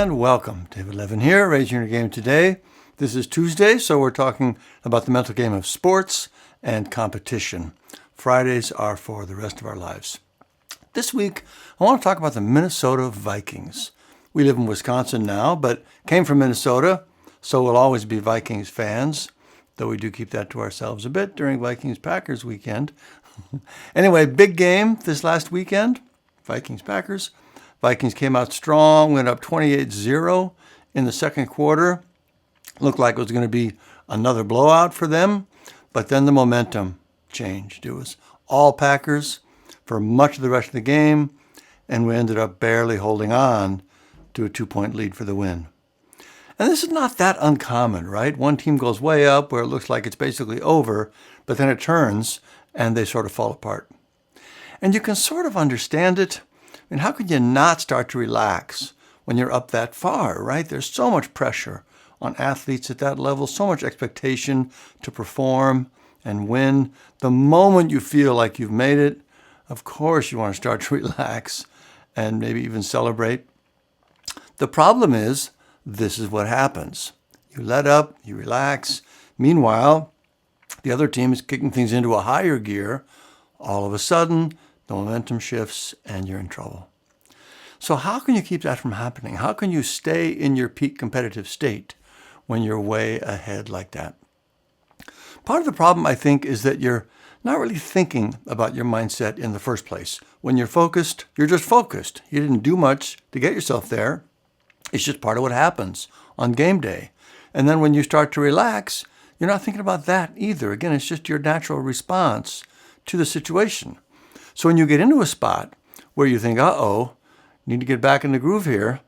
and welcome. David Levin here, Raising Your Game Today. This is Tuesday, so we're talking about the mental game of sports and competition. Fridays are for the rest of our lives. This week, I want to talk about the Minnesota Vikings. We live in Wisconsin now, but came from Minnesota, so we'll always be Vikings fans, though we do keep that to ourselves a bit during Vikings-Packers weekend. Anyway, big game this last weekend, Vikings-Packers. Vikings came out strong, went up 28-0 in the second quarter. Looked like it was going to be another blowout for them, but then the momentum changed. It was all Packers for much of the rest of the game, and we ended up barely holding on to a 2-point lead for the win. And this is not that uncommon, right? One team goes way up where it looks like it's basically over, but then it turns and they sort of fall apart. And you can sort of understand it. I mean, how could you not start to relax when you're up that far, right? There's so much pressure on athletes at that level, so much expectation to perform and win. The moment you feel like you've made it, of course you want to start to relax and maybe even celebrate. The problem is, this is what happens. You let up, you relax. Meanwhile, the other team is kicking things into a higher gear. All of a sudden, the momentum shifts and you're in trouble. So how can you keep that from happening? How can you stay in your peak competitive state when you're way ahead like that? Part of the problem, I think, is that you're not really thinking about your mindset in the first place. When you're focused, you're just focused. You didn't do much to get yourself there. It's just part of what happens on game day. And then when you start to relax, you're not thinking about that either. Again, it's just your natural response to the situation. So when you get into a spot where you think, need to get back in the groove here,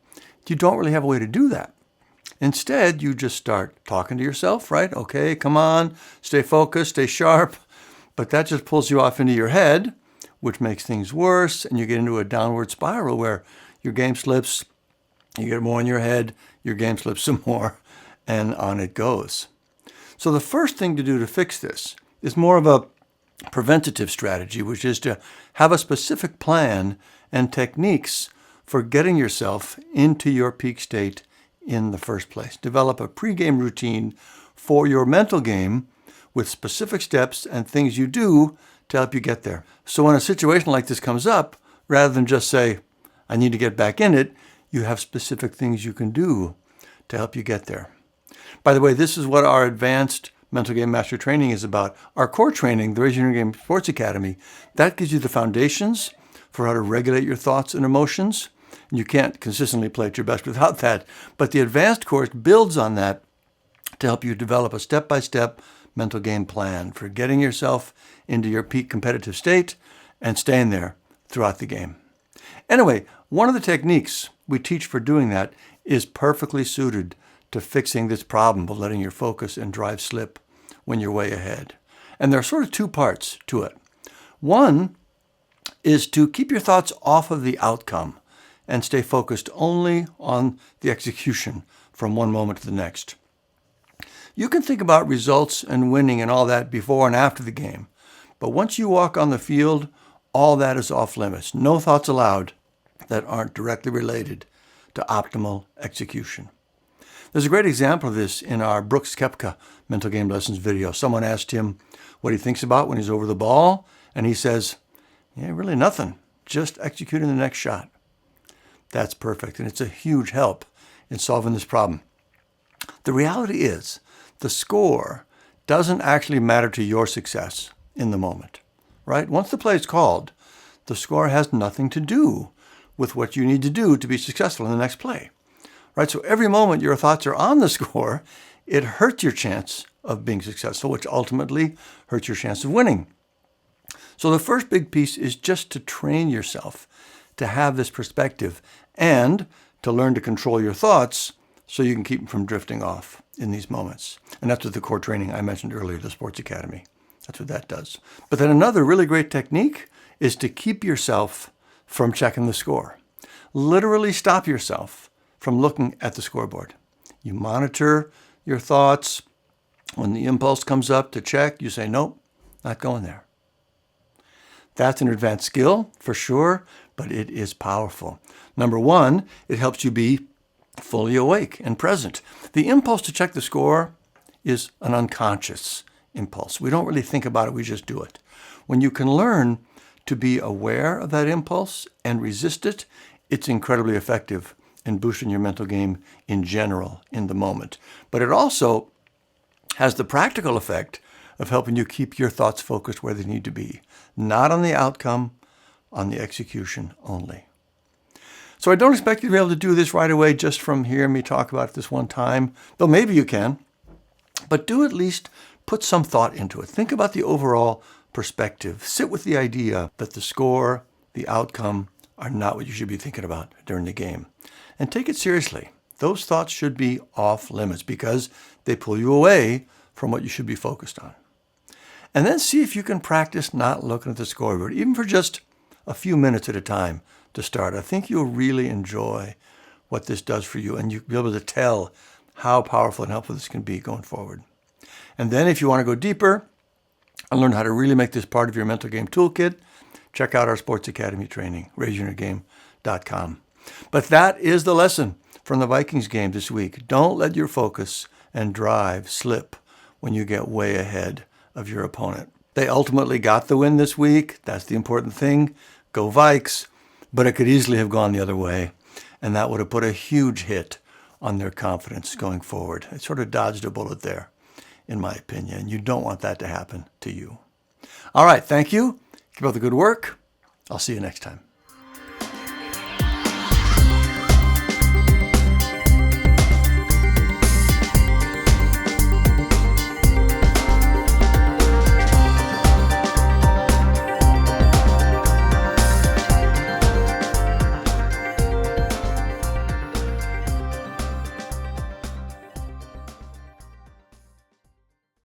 you don't really have a way to do that. Instead, you just start talking to yourself, right? Okay, come on, stay focused, stay sharp. But that just pulls you off into your head, which makes things worse, and you get into a downward spiral where your game slips, you get more in your head, your game slips some more, and on it goes. So the first thing to do to fix this is more of a preventative strategy, which is to have a specific plan and techniques for getting yourself into your peak state in the first place. Develop a pregame routine for your mental game with specific steps and things you do to help you get there. So when a situation like this comes up, rather than just say, I need to get back in it, you have specific things you can do to help you get there. By the way, this is what our advanced Mental Game Master Training is about. Our core training, the Raising Your Game Sports Academy, that gives you the foundations for how to regulate your thoughts and emotions. You can't consistently play at your best without that. But the advanced course builds on that to help you develop a step-by-step mental game plan for getting yourself into your peak competitive state and staying there throughout the game. Anyway, one of the techniques we teach for doing that is perfectly suited to fixing this problem of letting your focus and drive slip when you're way ahead. And there are sort of two parts to it. One is to keep your thoughts off of the outcome and stay focused only on the execution from one moment to the next. You can think about results and winning and all that before and after the game, but once you walk on the field, all that is off limits. No thoughts allowed that aren't directly related to optimal execution. There's a great example of this in our Brooks Koepka Mental Game Lessons video. Someone asked him what he thinks about when he's over the ball, and he says, really nothing, just executing the next shot. That's perfect, and it's a huge help in solving this problem. The reality is, the score doesn't actually matter to your success in the moment, right? Once the play is called, the score has nothing to do with what you need to do to be successful in the next play. Right? So every moment your thoughts are on the score, it hurts your chance of being successful, which ultimately hurts your chance of winning. So the first big piece is just to train yourself to have this perspective and to learn to control your thoughts so you can keep them from drifting off in these moments. And that's what the core training I mentioned earlier, the Sports Academy. That's what that does. But then another really great technique is to keep yourself from checking the score. Literally stop yourself from looking at the scoreboard. You monitor your thoughts. When the impulse comes up to check, you say, nope, not going there. That's an advanced skill for sure, but it is powerful. Number one, it helps you be fully awake and present. The impulse to check the score is an unconscious impulse. We don't really think about it, we just do it. When you can learn to be aware of that impulse and resist it, it's incredibly effective in boosting your mental game in general in the moment. But it also has the practical effect of helping you keep your thoughts focused where they need to be, not on the outcome, on the execution only. So I don't expect you to be able to do this right away just from hearing me talk about it this one time, though maybe you can. But do at least put some thought into it. Think about the overall perspective. Sit with the idea that the score, the outcome, are not what you should be thinking about during the game. And take it seriously. Those thoughts should be off limits because they pull you away from what you should be focused on. And then see if you can practice not looking at the scoreboard, even for just a few minutes at a time to start. I think you'll really enjoy what this does for you, and you'll be able to tell how powerful and helpful this can be going forward. And then if you want to go deeper and learn how to really make this part of your mental game toolkit, check out our Sports Academy training, raiseyourinnergame.com. But that is the lesson from the Vikings game this week. Don't let your focus and drive slip when you get way ahead of your opponent. They ultimately got the win this week. That's the important thing. Go Vikes. But it could easily have gone the other way, and that would have put a huge hit on their confidence going forward. It sort of dodged a bullet there, in my opinion. You don't want that to happen to you. All right, thank you. Keep up the good work. I'll see you next time.